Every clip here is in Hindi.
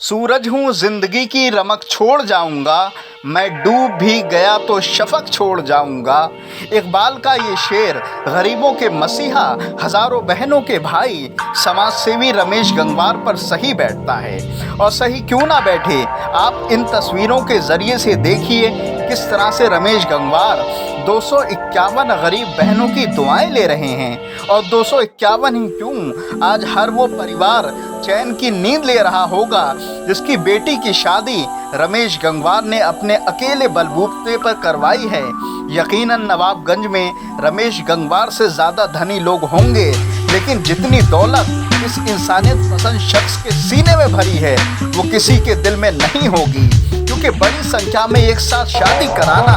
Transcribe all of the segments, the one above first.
सूरज हूँ जिंदगी की रमक छोड़ जाऊंगा, मैं डूब भी गया तो शफक छोड़ जाऊंगा। इकबाल का ये शेर गरीबों के मसीहा, हजारों बहनों के भाई, समाज सेवी रमेश गंगवार पर सही बैठता है। और सही क्यों ना बैठे, आप इन तस्वीरों के जरिए से देखिए किस तरह से रमेश गंगवार 251 गरीब बहनों की दुआएं ले रहे हैं। और 251 ही क्यों, आज हर वो परिवार चैन की नींद ले रहा होगा जिसकी बेटी की शादी रमेश गंगवार ने अपने अकेले बलबूते पर करवाई है। यकीनन नवाबगंज में रमेश गंगवार से ज़्यादा धनी लोग होंगे, लेकिन जितनी दौलत इस इंसानियत पसंद शख्स के सीने में भरी है वो किसी के दिल में नहीं होगी। क्योंकि बड़ी संख्या में एक साथ शादी कराना,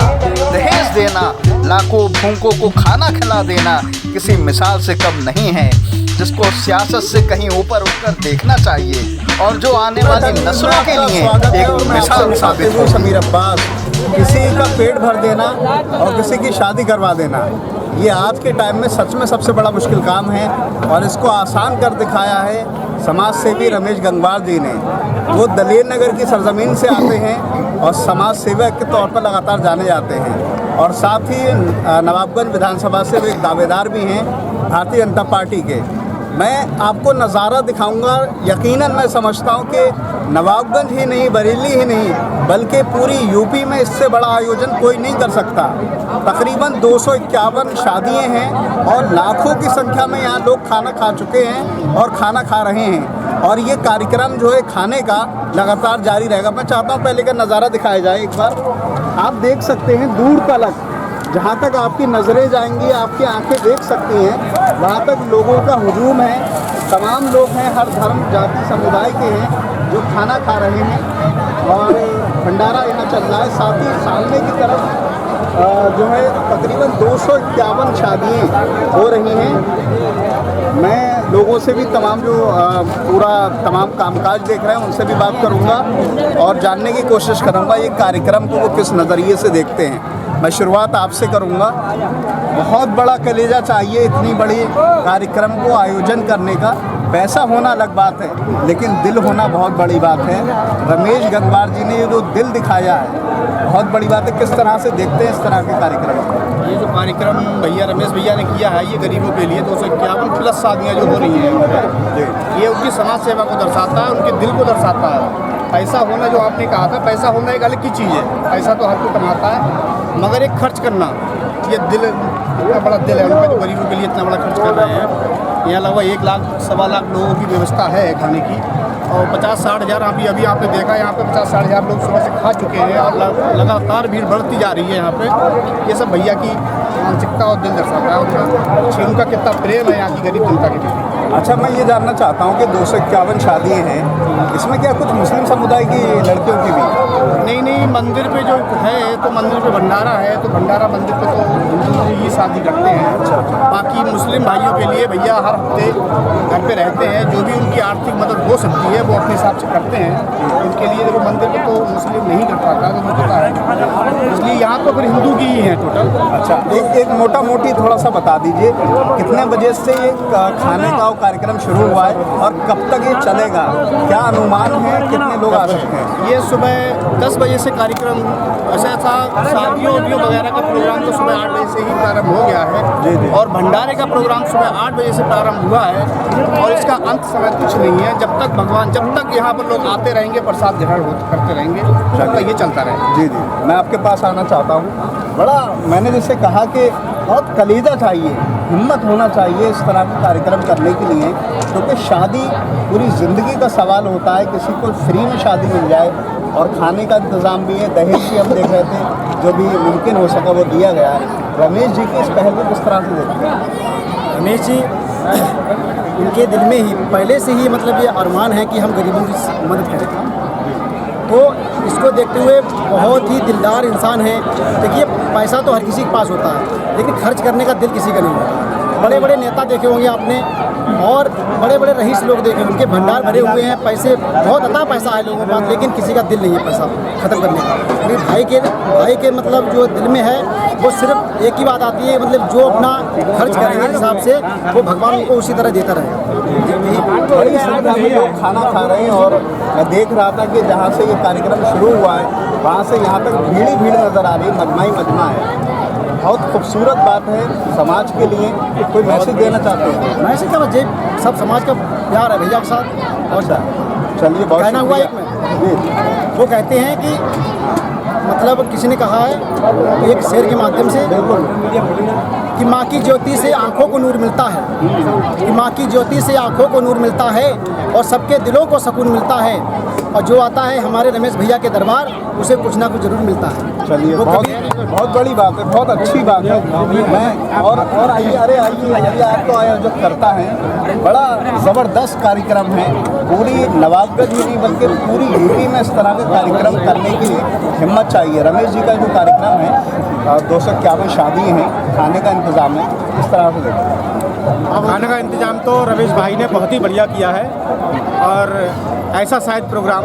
दहेज देना, लाखों भूखों को खाना खिला देना किसी मिसाल से कम नहीं है, जिसको सियासत से कहीं ऊपर उठकर देखना चाहिए और जो आने वाली नस्लों के लिए एक मिसाल साबित हो। शमीर अब्बास, किसी का पेट भर देना और किसी की शादी करवा देना, ये आज के टाइम में सच में सबसे बड़ा मुश्किल काम है। और इसको आसान कर दिखाया है समाज सेवी रमेश गंगवार जी ने। वो दलेर नगर की सरजमीन से आते हैं और समाज सेवक के तौर पर लगातार जाने जाते हैं। और साथ ही नवाबगंज विधानसभा से वो एक दावेदार भी हैं भारतीय जनता पार्टी के। मैं आपको नज़ारा दिखाऊंगा। यकीनन मैं समझता हूं कि नवाबगंज ही नहीं, बरेली ही नहीं, बल्कि पूरी यूपी में इससे बड़ा आयोजन कोई नहीं कर सकता। तकरीबन 251 शादियां हैं और लाखों की संख्या में यहाँ लोग खाना खा चुके हैं और खाना खा रहे हैं। और ये कार्यक्रम जो है खाने का लगातार जारी रहेगा। मैं चाहता हूँ पहले का नज़ारा दिखाया जाए एक बार। आप देख सकते हैं दूर तलक, जहाँ तक आपकी नज़रें जाएंगी, आपकी आंखें देख सकती हैं, वहाँ तक लोगों का हुजूम है। तमाम लोग हैं, हर धर्म जाति समुदाय के हैं जो खाना खा रहे हैं और भंडारा यहाँ चल रहा है। साथ ही सामने की तरफ जो है तकरीबन 251 शादियाँ हो रही हैं। मैं लोगों से भी तमाम जो तमाम कामकाज देख रहे हैं उनसे भी बात करूँगा और जानने की कोशिश करूँगा ये कार्यक्रम को वो किस नज़रिए से देखते हैं। मैं शुरुआत आपसे करूंगा। बहुत बड़ा कलेजा चाहिए इतनी बड़ी कार्यक्रम को आयोजन करने का। पैसा होना अलग बात है, लेकिन दिल होना बहुत बड़ी बात है। रमेश गंगवार जी ने ये जो दिल दिखाया है बहुत बड़ी बात है। किस तरह से देखते हैं इस तरह के कार्यक्रम? ये जो कार्यक्रम भैया रमेश भैया ने किया है, ये गरीबों के लिए 251 प्लस शादियाँ जो हो रही हैं, ये उनकी समाज सेवा को दर्शाता है, उनके दिल को दर्शाता है। पैसा होना जो आपने कहा था, पैसा होना एक अलग की चीज़ है। पैसा तो हर कोई कमाता है, मगर एक खर्च करना, ये दिल, इतना बड़ा दिल है उनका, जो गरीबों के लिए इतना बड़ा खर्च कर रहे हैं। यहाँ लगभग 1 लाख सवा लाख लोगों की व्यवस्था है खाने की। और 50-60 हज़ार अभी आपने देखा यहाँ पे 50-60 हज़ार लोग सुबह से खा चुके हैं और लगातार भीड़ बढ़ती जा रही है यहाँ पे। ये सब भैया की मानसिकता और दिल दर्शाता है उनका कितना प्रेम है यहाँ की गरीब जनता के प्रति। अच्छा, मैं ये जानना चाहता हूँ कि 251 शादियाँ हैं, इसमें क्या कुछ मुस्लिम समुदाय की लड़कियों की भी? नहीं, मंदिर पे जो है तो मंदिर पे भंडारा है, तो भंडारा मंदिर पे तो हिंदू ही शादी करते हैं। बाकी मुस्लिम भाइयों के लिए भैया हर हफ्ते घर पे रहते हैं, जो भी उनकी आर्थिक मदद हो सकती है वो अपने हिसाब से करते हैं। उनके लिए देखो मंदिर पे तो मुस्लिम नहीं कर पाता, तो मुझे पता है, इसलिए यहाँ तो फिर हिंदू की ही है टोटल। अच्छा, एक मोटा मोटी थोड़ा सा बता दीजिए, कितने बजे से ये खाने का कार्यक्रम शुरू हुआ है और कब तक ये चलेगा? क्या अनुमान है, कितने लोग आ सकते हैं? ये सुबह 10 बजे से कार्यक्रम, ऐसा शादियों वगैरह का प्रोग्राम तो सुबह 8 बजे से ही प्रारंभ हो गया है और भंडारे का प्रोग्राम सुबह 8 बजे से प्रारंभ हुआ है। और इसका अंत समय कुछ नहीं है, जब तक यहाँ पर लोग आते रहेंगे, प्रसाद ग्रहण करते रहेंगे, तब तक ये चलता रहेगा। जी, मैं आपके पास आना चाहता हूँ। बड़ा, मैंने जैसे कहा कि बहुत कलीदा चाहिए, हिम्मत होना चाहिए इस तरह के कार्यक्रम करने के लिए, क्योंकि शादी पूरी ज़िंदगी का सवाल होता है। किसी को फ्री में शादी मिल जाए और खाने का इंतज़ाम भी है, दहेज भी हम देख रहे थे, जो भी मुमकिन हो सका वो दिया गया है। रमेश जी की इस पहल को किस तरह से देखते हैं? रमेश जी, उनके दिल में ही पहले से ही मतलब ये अरमान है कि हम गरीबों की मदद करें, तो इसको देखते हुए बहुत ही दिलदार इंसान है। देखिए, पैसा तो हर किसी के पास होता है, लेकिन खर्च करने का दिल किसी का नहीं होता। बड़े बड़े नेता देखे होंगे आपने और बड़े बड़े रईस लोग देखे, उनके भंडार भरे हुए हैं, पैसे बहुत अता पैसा है लोगों के पास, लेकिन किसी का दिल नहीं है पैसा ख़त्म करने का। लेकिन भाई के मतलब जो दिल में है वो सिर्फ एक ही बात आती है, मतलब जो अपना खर्च करेंगे हिसाब से वो भगवान उनको उसी तरह देता रहे। बड़ी संख्या में लोग खाना खा रहे हैं और मैं देख रहा था कि जहाँ से ये कार्यक्रम शुरू हुआ है वहाँ से यहाँ तक भीड़ ही भीड़ नज़र आ रही है, मजमा ही मजमा है। बहुत खूबसूरत बात है समाज के लिए। कोई मैसेज देना चाहते हैं? मैसेज क्या, जे सब समाज का प्यार है भैया के साथ। और चलिए, बहुत कहना हुआ शुक्रिया। एक में वो कहते हैं कि मतलब किसी ने कहा है एक शेर के माध्यम से कि माँ की ज्योति से आंखों को नूर मिलता है, कि माँ की ज्योति से आंखों को नूर मिलता है और सबके दिलों को सुकून मिलता है, और जो आता है हमारे रमेश भैया के दरबार उसे कुछ ना कुछ जरूर मिलता है। चलिए, बहुत बड़ी बात है, बहुत अच्छी बात है। मैं और आइए, अरे आइए, आप तो आयोजक करता है, बड़ा ज़बरदस्त कार्यक्रम है। पूरी नवाबगंज ही नहीं बल्कि पूरी यूपी में इस तरह के कार्यक्रम करने की हिम्मत चाहिए। रमेश जी का जो कार्यक्रम है 251 शादी हैं, खाने का इंतज़ाम है, इस तरह से देखिए। खाने का इंतज़ाम तो रमेश भाई ने बहुत ही बढ़िया किया है, और ऐसा शायद प्रोग्राम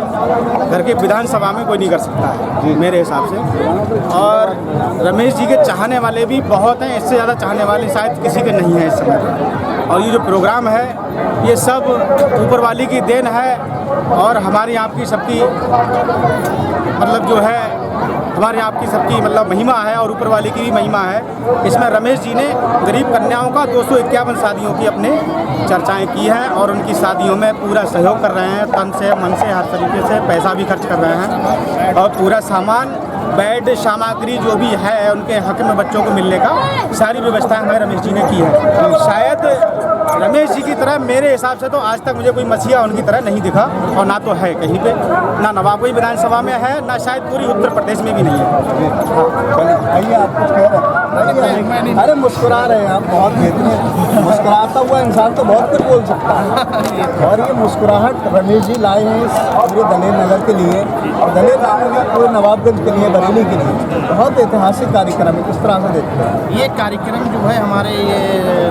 घर के विधानसभा में कोई नहीं कर सकता है मेरे हिसाब से। और रमेश जी के चाहने वाले भी बहुत हैं, इससे ज़्यादा चाहने वाले शायद किसी के नहीं हैं इस समय पे। और ये जो प्रोग्राम है ये सब ऊपर वाली की देन है, और हमारी आपकी सबकी मतलब जो है हमारे आपकी सबकी मतलब महिमा है, और ऊपर वाले की भी महिमा है। इसमें रमेश जी ने गरीब कन्याओं का 251 शादियों की अपने चर्चाएं की हैं, और उनकी शादियों में पूरा सहयोग कर रहे हैं, तन से मन से हर तरीके से पैसा भी खर्च कर रहे हैं, और पूरा सामान बेड सामग्री जो भी है उनके हक में बच्चों को मिलने का सारी व्यवस्था हमारे रमेश जी ने की है। शायद रमेश जी की तरह मेरे हिसाब से तो आज तक मुझे कोई मसीहा उनकी तरह नहीं दिखा, और ना तो है कहीं पे, ना नवाबगंज विधानसभा में है, ना शायद पूरी उत्तर प्रदेश में भी नहीं है। चलिए, आइए, आप कुछ कह रहे हैं? अरे मुस्कुरा रहे हैं आप, बहुत बेहतरीन। मुस्कुराता हुआ इंसान तो बहुत कुछ बोल सकता है, और ये मुस्कुराहट रमेश जी लाए हैं इस पूरे दलेर नगर के लिए, और दलेर नगर पूरे नवाबगंज के लिए, बरेली के लिए। बहुत ऐतिहासिक कार्यक्रम है, किस तरह से देखते हैं? ये कार्यक्रम जो है हमारे ये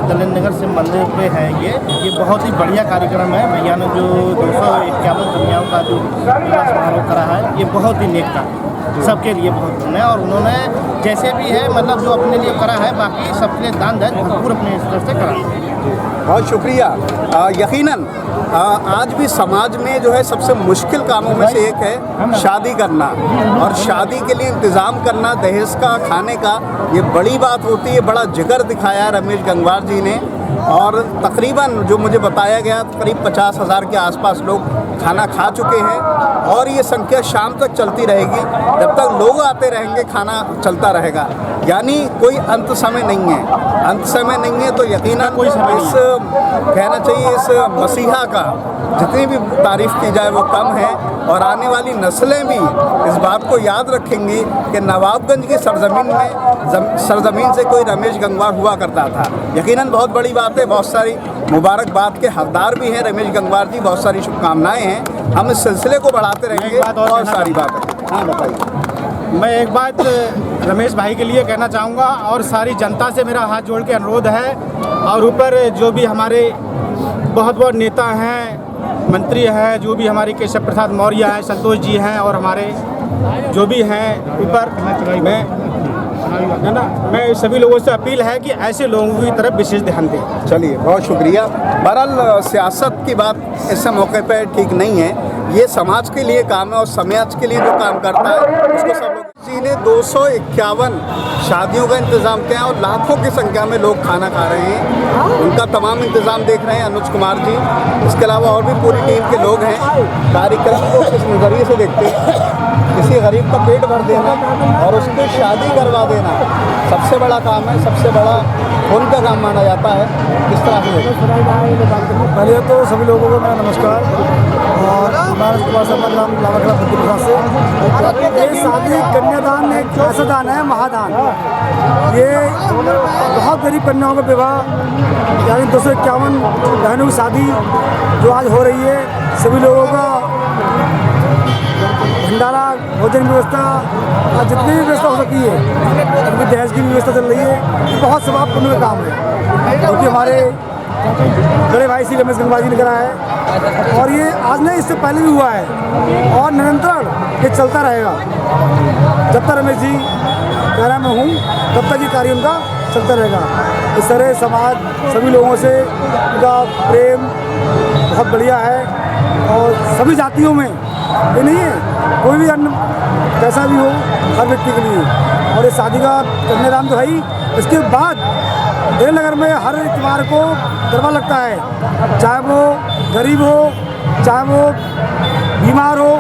दलेर नगर से मंदिर पे है, ये बहुत ही बढ़िया कार्यक्रम है। भैया ने जो 251 कन्याओं का जो विवाह समारोह करा है, ये बहुत ही नेक था, सबके लिए बहुत है। और उन्होंने जैसे भी है मतलब जो अपने लिए करा है, बाकी सबके लिए दान दहेज भरपूर अपने स्तर से करा। बहुत शुक्रिया। यकीनन आज भी समाज में जो है सबसे मुश्किल कामों में से एक है शादी करना, और शादी के लिए इंतज़ाम करना, दहेज का, खाने का, ये बड़ी बात होती है। बड़ा जिगर दिखाया रमेश गंगवार जी ने, और तकरीबन जो मुझे बताया गया करीब 50,000 के आसपास लोग खाना खा चुके हैं, और ये संख्या शाम तक चलती रहेगी। जब तक लोग आते रहेंगे खाना चलता रहेगा, यानी कोई अंत समय नहीं है। अंत समय नहीं है तो यकीनन इस कहना चाहिए इस मसीहा का जितनी भी तारीफ़ की जाए वो कम है, और आने वाली नस्लें भी इस बात को याद रखेंगी कि नवाबगंज की सरजमीन से कोई रमेश गंगवार हुआ करता था। यकीनन बहुत बड़ी बात है, बहुत सारी मुबारकबाद के हकदार भी हैं रमेश गंगवार जी, बहुत सारी शुभकामनाएं हैं। हम इस सिलसिले को बढ़ाते रहेंगे, और सारी बातें। हाँ, बताइए। मैं एक बात रमेश भाई के लिए कहना चाहूँगा, और सारी जनता से मेरा हाथ जोड़ के अनुरोध है, और ऊपर जो भी हमारे बहुत बहुत नेता हैं, मंत्री हैं, जो भी हमारे केशव प्रसाद मौर्य हैं, संतोष जी हैं, और हमारे जो भी हैं ऊपर, मैं सभी लोगों से अपील है कि ऐसे लोगों की तरफ विशेष ध्यान दें। चलिए, बहुत शुक्रिया। बहरहाल सियासत की बात इस मौके पर ठीक नहीं है, ये समाज के लिए काम है, और समाज के लिए जो काम करता है उसको सब लोग। जी ने 251 शादियों का इंतज़ाम किया, और लाखों की संख्या में लोग खाना खा रहे हैं। उनका तमाम इंतज़ाम देख रहे हैं अनुज कुमार जी, इसके अलावा और भी पूरी टीम के लोग हैं। कार्यक्रम को किस नज़रिए से देखते हैं? किसी गरीब का पेट भर देना और उसकी शादी करवा देना सबसे बड़ा काम है, सबसे बड़ा खून का काम माना जाता है। किस तरह से देखते हैं? पहले तो सभी लोगों को मेरा नमस्कार, और हमारे नाम लावाखड़ा बुद्धि प्रसाद से। ये शादी कन्यादान एक ऐसा दान है, महादान। ये बहुत गरीब कन्याओं का विवाह, यानी 251 बहनों की शादी जो आज हो रही है, सभी लोगों का भंडारा, भोजन व्यवस्था, जितनी भी व्यवस्था हो सकती है, उनकी दहेज की व्यवस्था चल रही है। ये बहुत सवाब पुण्य का काम है, क्योंकि हमारे बड़े भाई श्री रमेश गंगवा जी ने करा है, और ये आज नहीं इससे पहले भी हुआ है और निरंतर ये चलता रहेगा। जब तक रमेश जी कह रहा मैं हूँ तब तक ये कार्य उनका चलता रहेगा। इस तरह समाज सभी लोगों से उनका प्रेम बहुत बढ़िया है, और सभी जातियों में ये नहीं है, कोई भी अन्य कैसा भी हो हर व्यक्ति के लिए। और ये शादी का कन्यादान तो है ही। इसके बाद देवनगर में हर इतवार को गरबा लगता है, चाहे वो गरीब हो चाहे वो बीमार हो,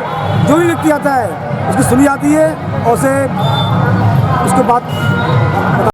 जो भी व्यक्ति आता है उसकी सुनी जाती है और उसे उसके बाद